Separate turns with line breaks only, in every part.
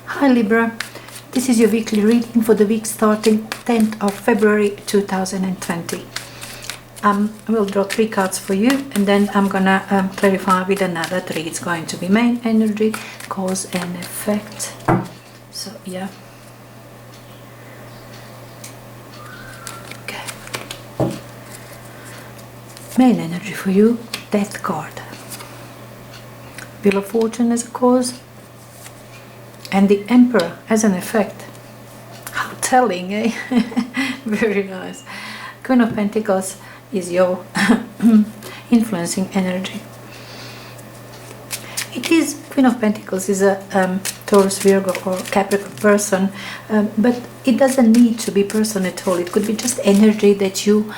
Hi Libra, this is your weekly reading for the week starting 10th of February 2020. I will draw 3 cards for you, and then I'm gonna clarify with another 3. It's going to be main energy, cause and effect. So yeah. Okay. Main energy for you, Death card. Wheel of Fortune as a cause, and the Emperor as an effect. How telling, eh? Very nice. Queen of Pentacles is your influencing energy. It is, Queen of Pentacles is a Taurus, Virgo or Capricorn person, but it doesn't need to be person at all. It could be just energy that you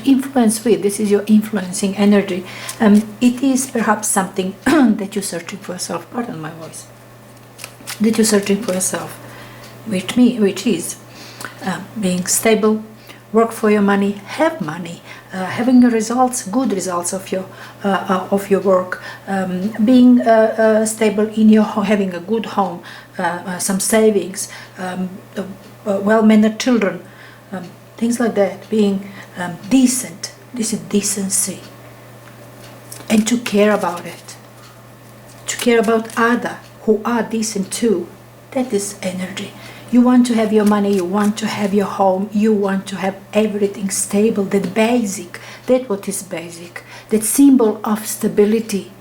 influence with. This is your influencing energy. It is perhaps something that you're searching for yourself. Pardon my voice. That you're searching for yourself, which is being stable, work for your money, have money, having results, good results of your work, being stable in your home, having a good home, some savings, well-mannered children, things like that. Being decent. This is decency, and to care about it, to care about others who are decent too. That is energy. You want to have your money, you want to have your home, you want to have everything stable, that basic, that what is basic, that symbol of stability,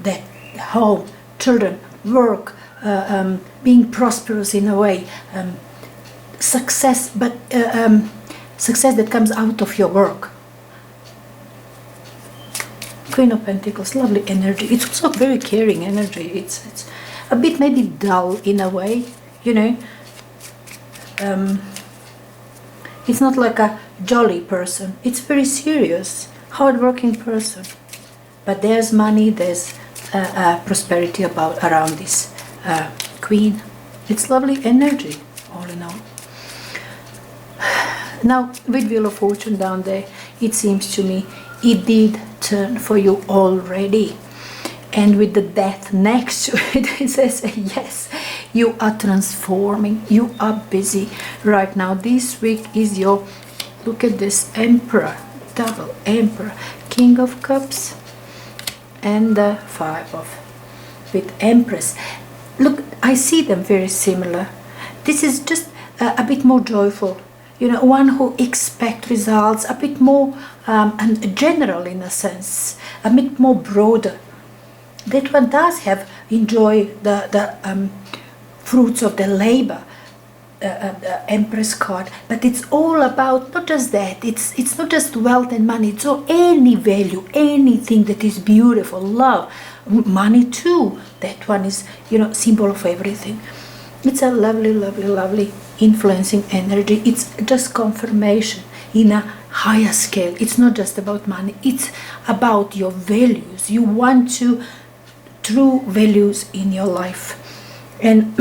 that home, children, work, being prosperous in a way, success, but success that comes out of your work. Queen of Pentacles, lovely energy. It's also very caring energy. It's a bit maybe dull in a way, you know. It's not like a jolly person. It's very serious, hard-working person. But there's money, there's prosperity around this Queen. It's lovely energy, all in all. Now, with Wheel of Fortune down there, it seems to me it did turn for you already. And with the Death next to it, it says, yes, you are transforming, you are busy right now. This week is your, look at this, Emperor, double Emperor, King of Cups, and the 5 of, with Empress. Look, I see them very similar. This is just a bit more joyful. You know, one who expects results, a bit more and general in a sense, a bit more broader. That one does have enjoy the fruits of the labor, the Empress card, but it's all about not just that. It's not just wealth and money. It's all any value, anything that is beautiful, love, money too. That one is, you know, symbol of everything. It's a lovely, lovely, lovely influencing energy. It's just confirmation in a higher scale. It's not just about money. It's about your values. You want to true values in your life. And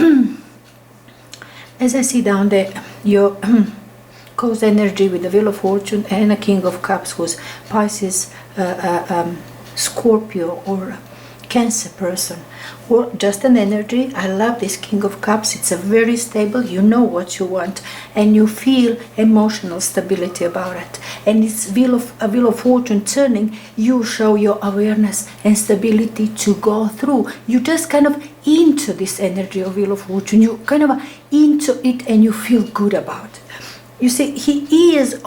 as I see down there, your cause energy with the Wheel of Fortune and a King of Cups, who's Pisces, Scorpio or Cancer person, or just an energy. I love this King of Cups. It's a very stable, you know what you want, and you feel emotional stability about it. And it's a Wheel of Fortune turning. You show your awareness and stability to go through. You just kind of into this energy of Wheel of Fortune. You kind of into it, and you feel good about it. You see, he is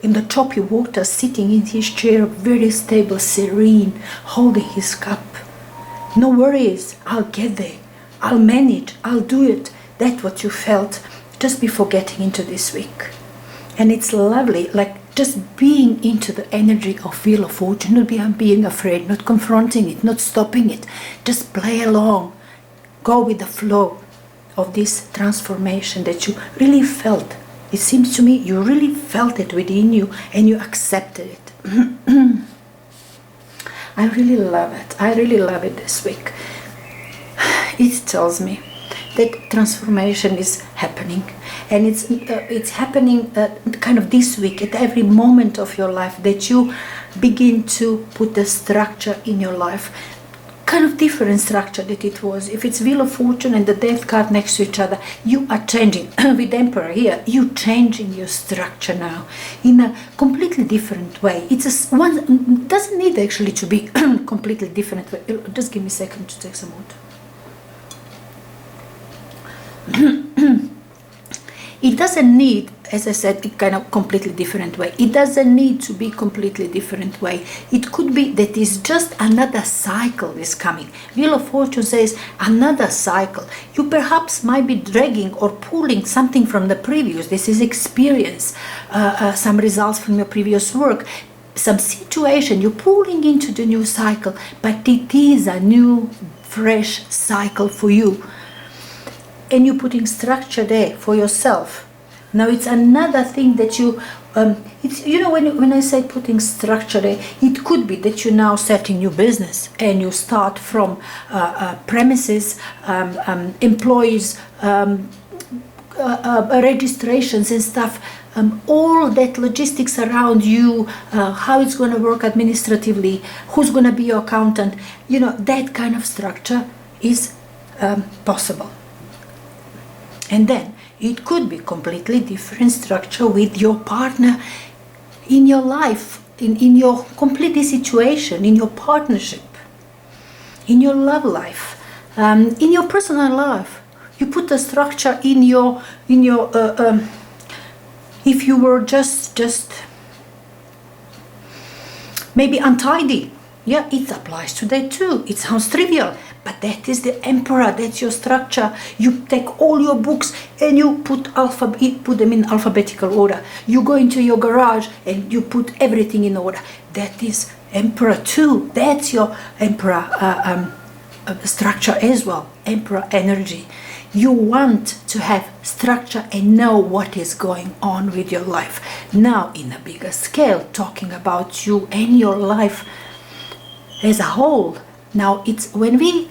in the choppy water, sitting in his chair, very stable, serene, holding his cup. No worries, I'll get there. I'll manage, I'll do it. That's what you felt just before getting into this week. And it's lovely, like just being into the energy of Wheel of Fortune, not being afraid, not confronting it, not stopping it. Just play along. Go with the flow of this transformation that you really felt. It seems to me you really felt it within you and you accepted it. I really love it. I really love it this week. It tells me that transformation is happening, and it's happening kind of this week, at every moment of your life, that you begin to put the structure in your life. kind of different structure that it was. If it's Wheel of Fortune and the Death card next to each other, you are changing. With Emperor here, you're changing your structure now in a completely different way. It's one doesn't need actually to be completely different way. Just give me a second to take some water. It doesn't need, as I said, a kind of completely different way. It doesn't need to be completely different way. It could be that it's just another cycle is coming. Wheel of Fortune says another cycle. You perhaps might be dragging or pulling something from the previous. This is experience, some results from your previous work, some situation. You're pulling into the new cycle, but it is a new, fresh cycle for you. And you're putting structure there for yourself. Now it's another thing that you, it's, you know, when I say putting structure there, it could be that you're now setting new business and you start from premises, employees, registrations and stuff, all that logistics around you, how it's going to work administratively, who's going to be your accountant, you know, that kind of structure is possible. And then it could be completely different structure with your partner in your life, in your complete situation, in your partnership, in your love life, in your personal life. You put a structure in your if you were just maybe untidy. Yeah, it applies to that too. It sounds trivial, but that is the Emperor. That's your structure. You take all your books and you put them in alphabetical order. You go into your garage and you put everything in order. That is Emperor too. That's your Emperor structure as well. Emperor energy. You want to have structure and know what is going on with your life. Now, in a bigger scale, talking about you and your life as a whole. Now, it's when we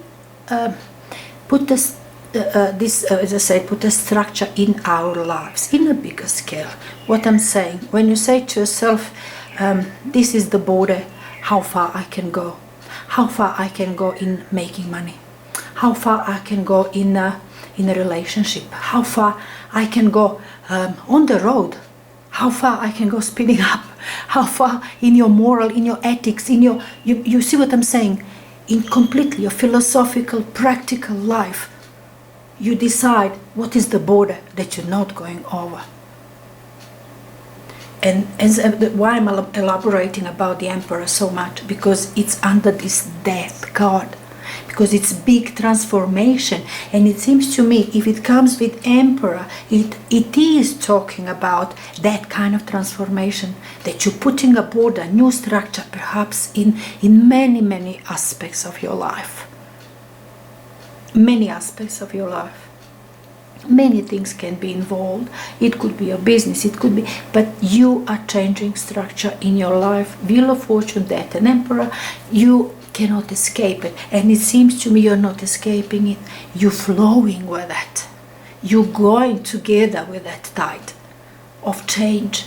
put this, as I said, put a structure in our lives in a bigger scale. What I'm saying, when you say to yourself, this is the border, how far I can go, how far I can go in making money, how far I can go in a relationship, how far I can go on the road, how far I can go speeding up, how far in your moral, in your ethics, in your, you see what I'm saying? In completely your philosophical, practical life, you decide what is the border that you're not going over. And why I'm elaborating about the Emperor so much, because it's under this Death card. Because it's big transformation, and it seems to me if it comes with Emperor, it is talking about that kind of transformation, that you're putting a border, new structure, perhaps in many aspects of your life. Many aspects of your life. Many things can be involved. It could be a business, it could be, but you are changing structure in your life. Wheel of Fortune, Death, and Emperor, you cannot escape it, and it seems to me you're not escaping it. You're flowing with that. You're going together with that tide of change,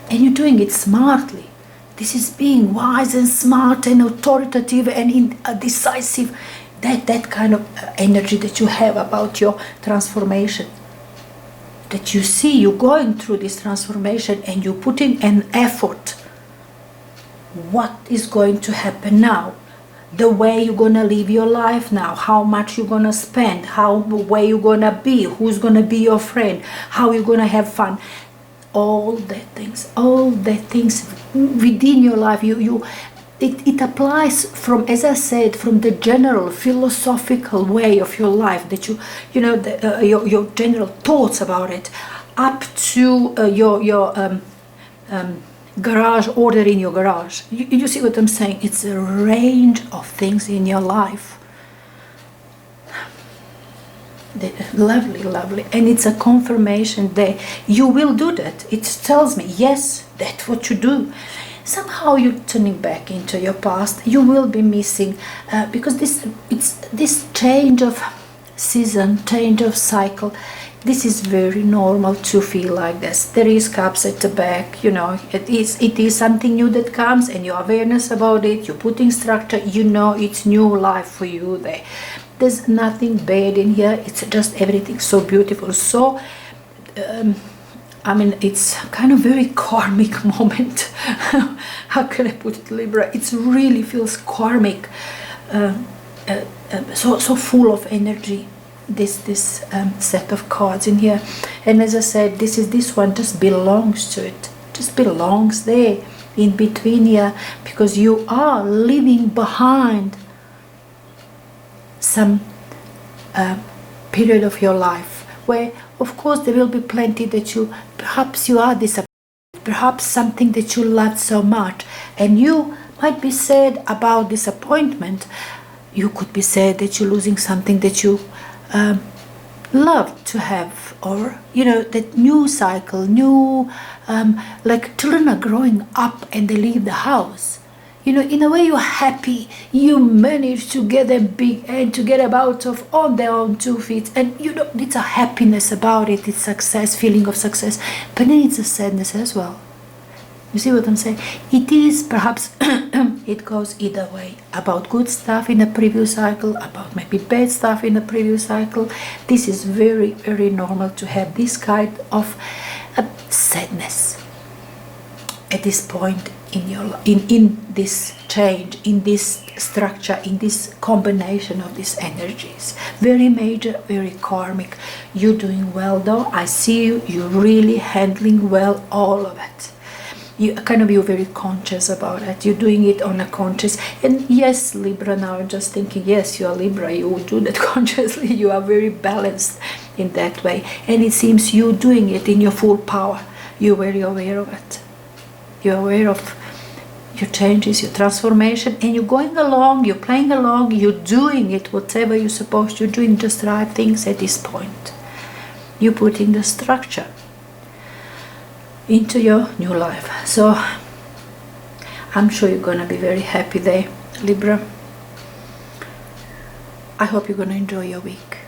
and you're doing it smartly. This is being wise and smart and authoritative and decisive. That kind of energy that you have about your transformation. That you see you're going through this transformation and you're putting an effort. What is going to happen now? The way you're gonna live your life now, how much you're gonna spend, how the way you're gonna be, who's gonna be your friend, how you're gonna have fun, all that things within your life. It applies from, as I said, from the general philosophical way of your life, that your general thoughts about it, up to your garage, order in your garage. You see what I'm saying? It's a range of things in your life. Lovely, and it's a confirmation that you will do that. It tells me, yes, that's what you do. Somehow you're turning back into your past. You will be missing because this change of season, change of cycle, This is very normal to feel like this. There is cups at the back, you know, it is something new that comes, and your awareness about it, you're putting structure, you know, it's new life for you there. There's nothing bad in here. It's just everything so beautiful. So I mean, it's kind of very karmic moment. How can I put it, Libra? It really feels karmic, so full of energy. This set of cards in here, and as I said, this one just belongs to it. Just belongs there in between here, because you are leaving behind some period of your life where, of course, there will be plenty that perhaps you are disappointed, perhaps something that you loved so much, and you might be sad about disappointment. You could be sad that you're losing something that you love to have, or you know, that new cycle, like children are growing up and they leave the house. You know, in a way, you're happy. You manage to get them big and to get about on their own 2 feet, and you know, it's a happiness about it. It's success, feeling of success, but then it's a sadness as well. You see what I'm saying? It is perhaps it goes either way, about good stuff in the previous cycle, about maybe bad stuff in the previous cycle. This is very, very normal to have this kind of sadness at this point in your in this change, in this structure, in this combination of these energies. Very major, very karmic. You're doing well though. I see you're really handling well all of it. You're very conscious about it. You're doing it on a conscious, and yes, Libra, now I'm just thinking, yes, you're Libra, you would do that consciously. You are very balanced in that way, and it seems you're doing it in your full power. You're very aware of it. You're aware of your changes, your transformation, and you're going along, you're playing along, you're doing it, whatever you're supposed to do, just right things at this point. You're putting the structure into your new life. So I'm sure you're gonna be very happy there, Libra. I hope you're gonna enjoy your week.